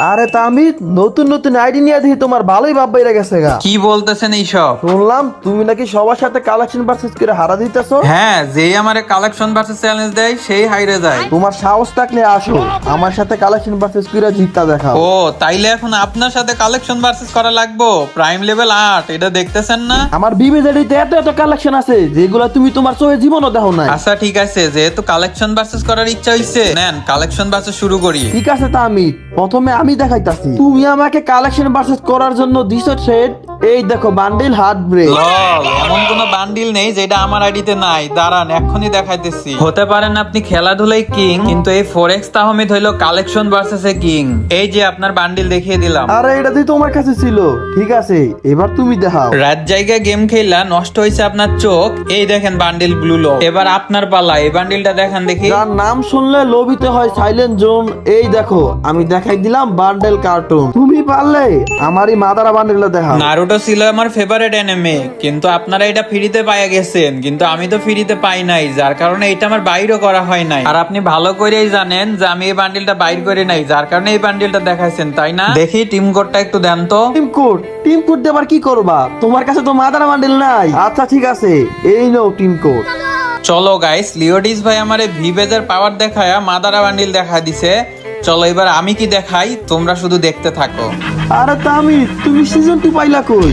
আরে তামিদ, নতুন নতুন আইডি নিয়ে দেখি তোমার ভালোই ভাব বাইরে গেছে গা। কি বলতেছেন এইসব? শুনলাম তুমি নাকি সবার সাথে কালেকশন ভার্সেস করে হারা দিতেছো। হ্যাঁ, যেই আমারে কালেকশন ভার্সেস চ্যালেঞ্জ দেয় সেই হাইরে যায়। তোমার সাহস থাকলে আসো আমার সাথে কালেকশন ভার্সেস করে জিতটা দেখাও। ও তাইলে এখন আপনার সাথে কালেকশন ভার্সেস করা লাগবো। প্রাইম লেভেল 8 এটা দেখতেছেন না? আমার বিবিজেডিতে এত এত কালেকশন আছে যেগুলো তুমি তোমার চোখে জীবনও দেখো নাই। আচ্ছা ঠিক আছে, যেহেতু কালেকশন ভার্সেস করার ইচ্ছা হইছে, নেন কালেকশন ভার্সেস শুরু করি। ঠিক আছে তামিদ, প্রথমে আমি দেখাইতাছি। তুমি আমাকে কালেকশন ভার্সেস করার জন্য দিছো সেট, এই দেখো বান্ডিল হার্ট ব্রেক। লল, এমন কোনো বান্ডিল নেই যেটা আমার আইডিতে নাই। দাঁড়ান এক্ষুনি দেখাইতেছি। হতে পারেন আপনি খেলাধুলাই কিং, কিন্তু এই ফোরেক্স তাহমিদ হইলো কালেকশন ভার্সেস এ কিং। এই যে আপনার বান্ডিল দেখিয়ে দিলাম। আরে এটা দিয়ে তোমার কাছে ছিল। ঠিক আছে, এবার তুমি দেখাও। রাত জায়গায় গেম খেলা নষ্ট হয়েছে আপনার চোখ। এই দেখেন বান্ডিল ব্লু লক। এবার আপনার পালা, এই বান্ডিলটা দেখান দেখি। যার নাম শুনলে লোভিতে হয় সাইলেন্ট জোন, এই দেখো আমি দেখাই দিলাম বান্ডেল কার্টুন। তুমি পারলে আমারই মাদারা বান্ডেলটা দেখাও। নারুটো ছিল আমার ফেভারিট অ্যানিমে, কিন্তু আপনারা এটা ফ্রিতে পাইয়া গেছেন, কিন্তু আমি তো ফ্রিতে পাই নাই, যার কারণে এটা আমার বাইরও করা হয় নাই। আর আপনি ভালো করেই জানেন যে আমি এই বান্ডিলটা বাইর করে নাই, যার কারণে এই বান্ডিলটা দেখাইছেন, তাই না? দেখি টিম কোডটা একটু দেন তো। টিম কোড দেবার কি করবা? তোমার কাছে তো মাদারা বান্ডেল নাই। আচ্ছা ঠিক আছে, এই নাও টিম কোড। চলো গাইস, লিওডিস ভাই আমারে ভিভেজের পাওয়ার দেখায়া মাদারা বান্ডিল দেখা দিছে। চলো এবার আমি কি দেখাই, তোমরা শুধু দেখতে থাকো। আরে তামিদ, তুমি সিজন 2 পাইলা কই?